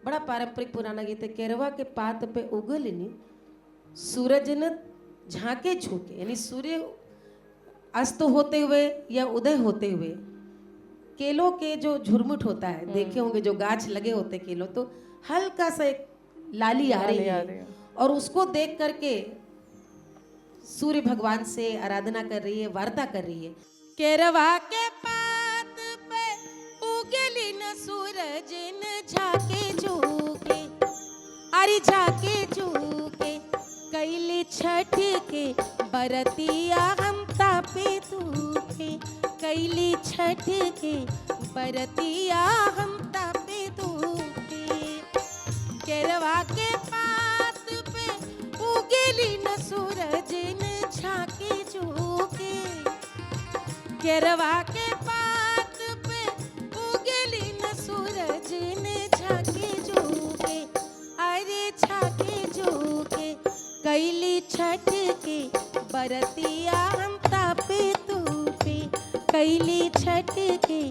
बड़ा पारंपरिक पुराना गीत है, केरवा के पात पे उगलनी सूरज न झांके झोंके, यानी सूर्य अस्त होते हुए या उदय होते हुए केलों के जो झुरमुट होता है, देखे होंगे जो गाछ लगे होते केलों, तो हल्का सा एक लाली आ रही है और उसको देख करके सूर्य भगवान से आराधना कर रही है, वार्ता कर रही है। केरवा के पात पे उगली न सूरज न झाके झोंके, अरे झाके झोंके, कैली छठ के बरतिया हम तापे धूपे, कैली छठ के बरतिया हम तापे धूपे, केरवा के पात पे उगली न सूरज न झाके झोंके, केरवा के पात पे उगली न सूरज न झाके झोंके, अरे झाके झोंके, कैली छठ के बरतिया हम तापे तूपे, कैली छठ के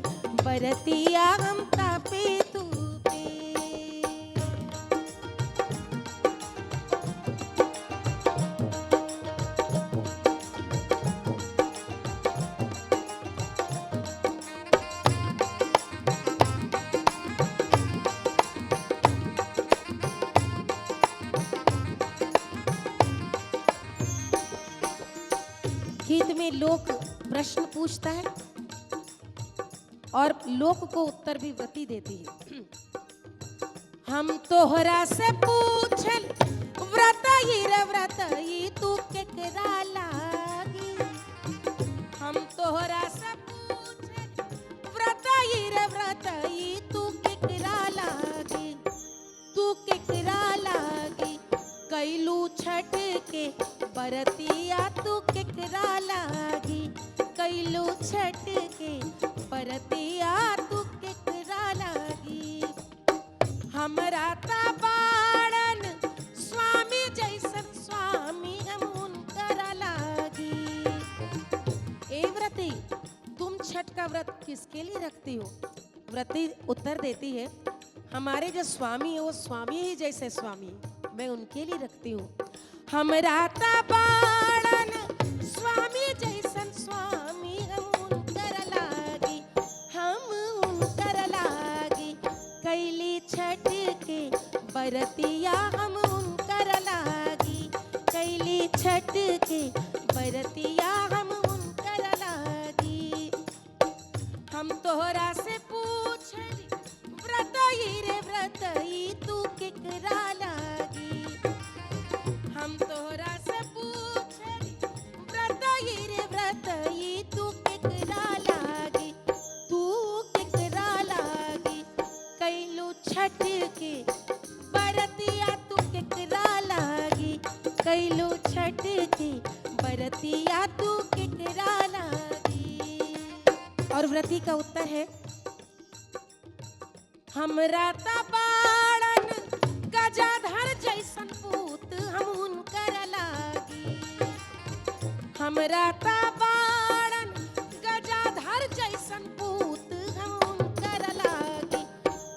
बरतिया हम तापे तूपे। गीत में लोक प्रश्न पूछता है और लोक को उत्तर भी व्रती देती है। हम तोहरा से पूछल व्रतई रे व्रतई तू केकरा लागी, हम तोहरा से पूछल व्रतई रे व्रतई तू केकरा लागी, तू केकरा लागी, कैलू छठ के बरतिया तू केकरा लागी, कैलू छठ के बरतिया तू केकरा लागी। हमरा ता बाड़न स्वामी जैसन स्वामी हम उनकर लागी। ए व्रती, तुम छठ का व्रत किसके लिए रखती हो? व्रती उत्तर देती है, हमारे जो स्वामी है वो स्वामी ही जैसे स्वामी, मैं उनके लिए रखती हूँ। हमरा ता बाड़न स्वामी जैसन स्वामी हम उनकर लागी, हम उनकर लागी। कैली छठ के बरतिया हम उनकर लागी, कैली छठ के बरतिया हम उनकर लागी। हम तोहरा से पूछली व्रतई रे व्रतई तू केकरा लागी। हम तोहरा से पूछली व्रतई रे व्रतई तू केकरा लागी, तू केकरा लागी। कैलू छठ के बरतिया तू केकरा लागी, कैलू छठ के बरतिया तू केकरा लागी। और व्रती का उत्तर है, हमरा ता बाड़न गजाधर जैसन पूत हम उनकर लागी। हमरा ता बाड़न गजाधर जैसन पूत हम उनकर लागी,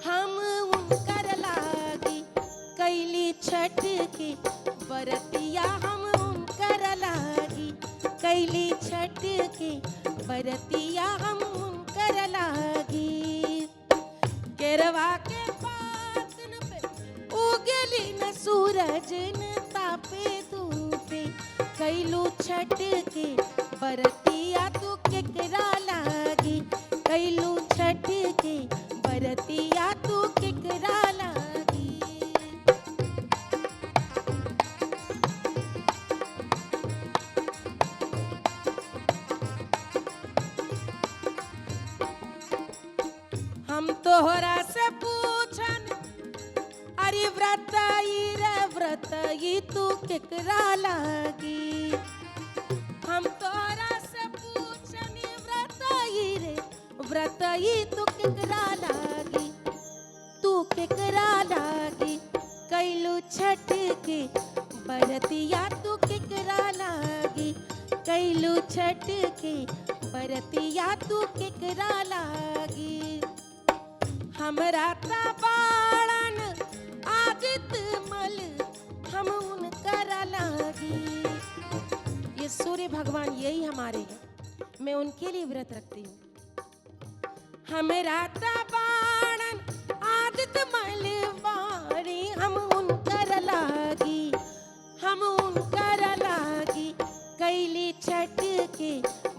हम उनकर लागी। कैली छठ के बरतिया हम उनकर लागी, कैली छठ के बरतिया हम उनकर लागी। केरवा के पातन पे उगली न सूरज न तापे धूपे, कैलू छठ के बरतिया तू केकरा लागी, कैलू छठ के बरतिया तू केकरा लागी। हम तोहरा से पूछन अरे व्रतई रे व्रतई तू केकरा लागी। हम तोहरा से पूछन व्रतई रे व्रतई तू केकरा लागी, तू केकरा लागी। कैलू छठ के बरतिया तू केकरा लागी, कैलू छठ के बरतिया तू केकरा लागी। हमरा ता बाड़न आदित्य मल हम उनकर लागी। ये सूर्य भगवान यही हमारे हैं, मैं उनके लिए व्रत रखती हूँ। हमरा ता बाड़न आदित्य मल वाणी हम उनकर लागी, हम उनकर लागी। कैली छठ के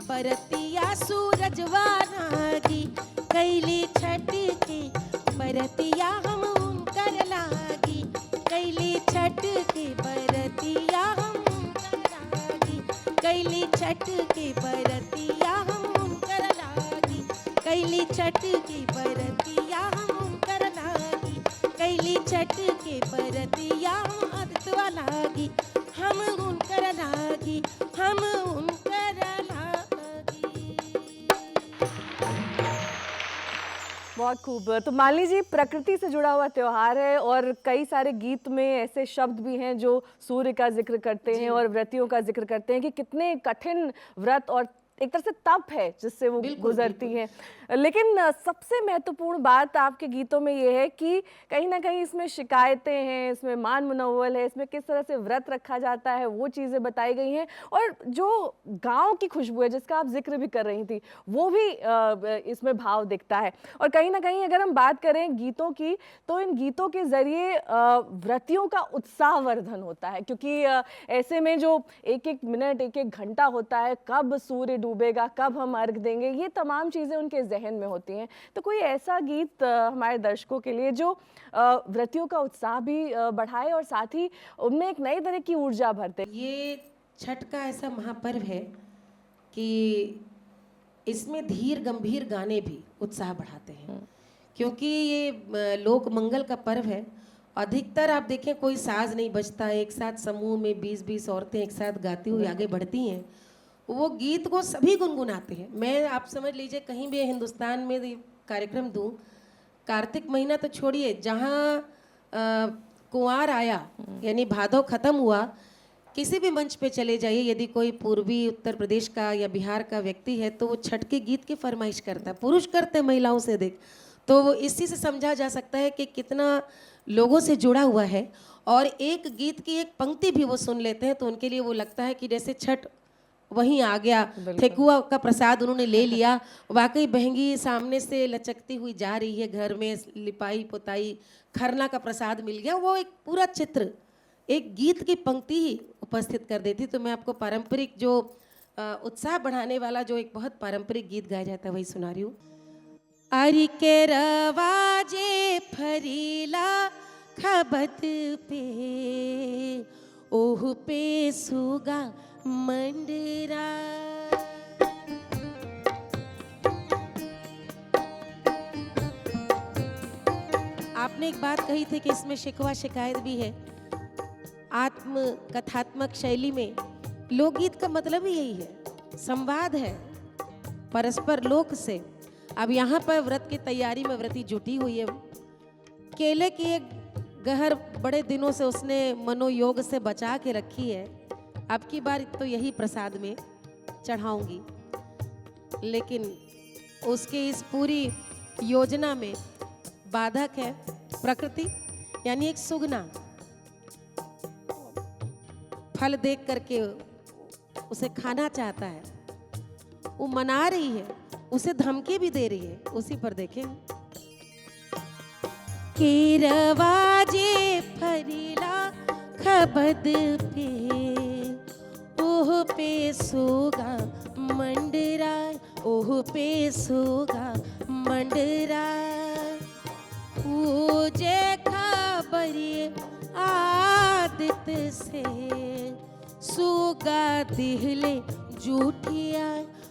बरतिया सूरजवा लागी, कैली छठ के बरतिया हम उनकर लागी, कैली छठ के बरतिया हम उनकर लागी, कैली छठ के बरतिया हम उनकर लागी, कैली छठ के बरतिया हम उनकर लागी, कैली छठ के बरतिया हम आदित्य लागी, हम उनकर लागी, हम उनकर लागी। बहुत खूब। तो मालिनी जी, प्रकृति से जुड़ा हुआ त्योहार है और कई सारे गीत में ऐसे शब्द भी हैं जो सूर्य का जिक्र करते हैं और व्रतियों का जिक्र करते हैं कि कितने कठिन व्रत और एक तरह से तप है जिससे वो गुजरती हैं। लेकिन सबसे महत्वपूर्ण बात आपके गीतों में ये है कि कहीं ना कहीं इसमें शिकायतें हैं, इसमें मान मुनव्वल है, इसमें किस तरह से व्रत रखा जाता है वो चीज़ें बताई गई हैं। और जो गांव की खुशबू है जिसका आप जिक्र भी कर रही थी वो भी इसमें भाव दिखता है। और कहीं ना कहीं अगर हम बात करें गीतों की तो इन गीतों के ज़रिए व्रतियों का उत्साहवर्धन होता है, क्योंकि ऐसे में जो एक एक मिनट एक एक घंटा होता है, कब सूर्य डूबेगा, कब हम अर्घ देंगे, ये तमाम चीज़ें उनके जहन में होती हैं। तो कोई ऐसा गीत हमारे दर्शकों के लिए जो व्रतियों का उत्साह भी बढ़ाए और साथ ही उनमें एक नई तरह की ऊर्जा भरते। ये छठ का ऐसा महापर्व है कि इसमें धीर गंभीर गाने भी उत्साह बढ़ाते हैं, क्योंकि ये लोक मंगल का पर्व है। अधिकतर आप देखें कोई साज नहीं बजता है, एक साथ समूह में 20-20 औरतें एक साथ गाती हुई आगे बढ़ती हैं, वो गीत को सभी गुनगुनाते हैं। मैं आप समझ लीजिए कहीं भी हिंदुस्तान में कार्यक्रम दूं, कार्तिक महीना तो छोड़िए, जहाँ कुंवार आया यानी भादव खत्म हुआ, किसी भी मंच पे चले जाइए, यदि कोई पूर्वी उत्तर प्रदेश का या बिहार का व्यक्ति है तो वो छठ के गीत की फरमाइश करता है। पुरुष करते हैं महिलाओं से देख, तो वो इसी से समझा जा सकता है कि कितना लोगों से जुड़ा हुआ है। और एक गीत की एक पंक्ति भी वो सुन लेते हैं तो उनके लिए वो लगता है कि जैसे छठ वहीं आ गया, ठेकुआ का प्रसाद उन्होंने ले लिया। वाकई बहंगी सामने से लचकती हुई जा रही है, घर में लिपाई पुताई, खरना का प्रसाद मिल गया। वो एक पूरा चित्र एक गीत की पंक्ति ही उपस्थित कर देती। तो मैं आपको पारंपरिक जो उत्साह बढ़ाने वाला जो एक बहुत पारंपरिक गीत गाया जाता है वही सुना रही हूँ। अरि के रवाजे फरीला खबत पे, ओह पे सुगा मंडरा। आपने एक बात कही थी कि इसमें शिकवा शिकायत भी है। आत्म कथात्मक शैली में लोकगीत का मतलब ही यही है, संवाद है परस्पर लोक से। अब यहाँ पर व्रत की तैयारी में व्रती जुटी हुई है। केले की एक गहर बड़े दिनों से उसने मनोयोग से बचा के रखी है। अब की बार तो यही प्रसाद में चढ़ाऊंगी, लेकिन उसकी इस पूरी योजना में बाधक है प्रकृति, यानी एक सुगना फल देख करके उसे खाना चाहता है। वो मना रही है, उसे धमकी भी दे रही है। उसी पर देखें। केरवाजे फरीला खबद पे, ओह पे सोगा मंडरा, ओह पे सोगा मंडरा। पूजे खबरिए आदित्य से, सुगा दिहले जूठिया,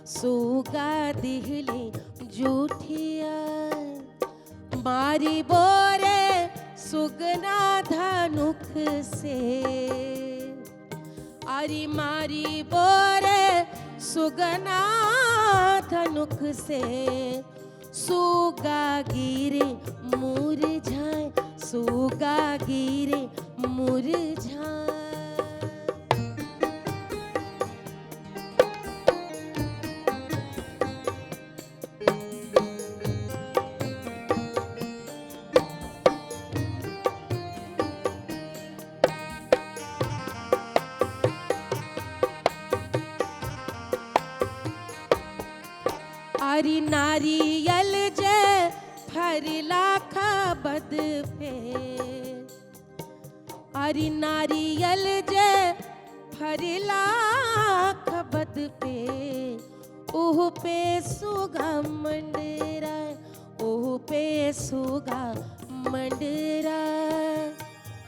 सुगा दिहले जूठिया। मारी बोरे सुगना धनुख से, अरे मारी बोरे सुगना धनुख से। सुगा गिरे मुरझाए, सुगा गिरे मुरझाए। अरि नारियल जय फरला खबद पे, अरि नारियल जय फरला खबद पे। ओह पे सुगा मंडरा, ओह पे सुगा मंडरा।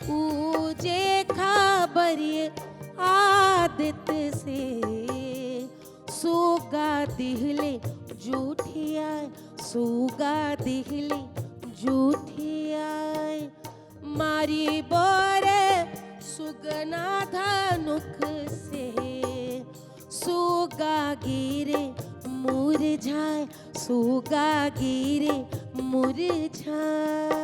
पूजे खबरिए आदित्य से, सुगा दिहले जूठिया, सुगा दिहले जूठिया। मारी बोरे सुगना धनुख से, सुगा गिरे मुरझाए, सुगा गिरे मुरझाए।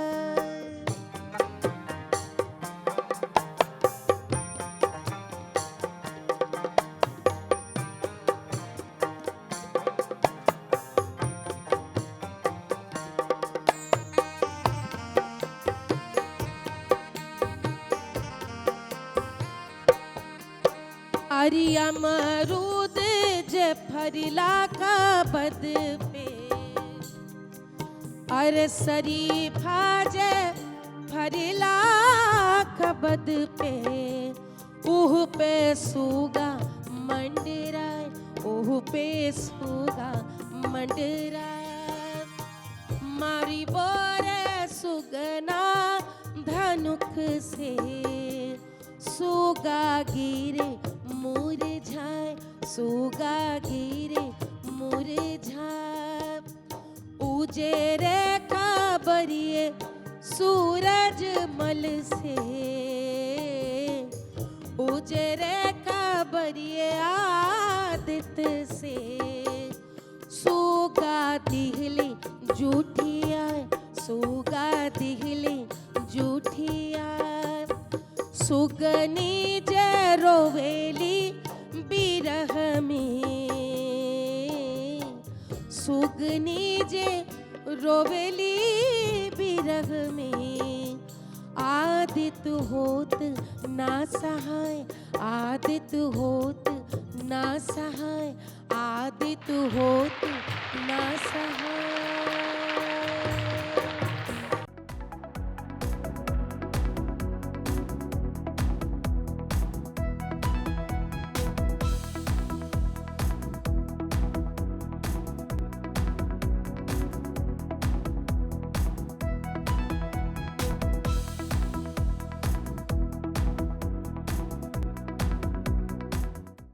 अरि अमरूद जे फरला खबद पे, अरे शरीफा जे फरला खबद पे। ओह पे सुगा मंडरा, ओह पे सुगा मंडरा। मारी बोरे सुगना धनुख से, सुगा गिरे मुरझाए, सुगा गिरे मुरझाए। उजेरे खबरिए सूरज मल से, उजेरे खबरिए आदित्य से। सुगा दिहले जूठिया, सुगा दिहले जूठिया सुगनी जय रोवेली बिरह में, सुगनी जे रोवेली बिरह में। आदित होत ना सहाय, आदित होत ना सहाय, आदित होत ना सहाय।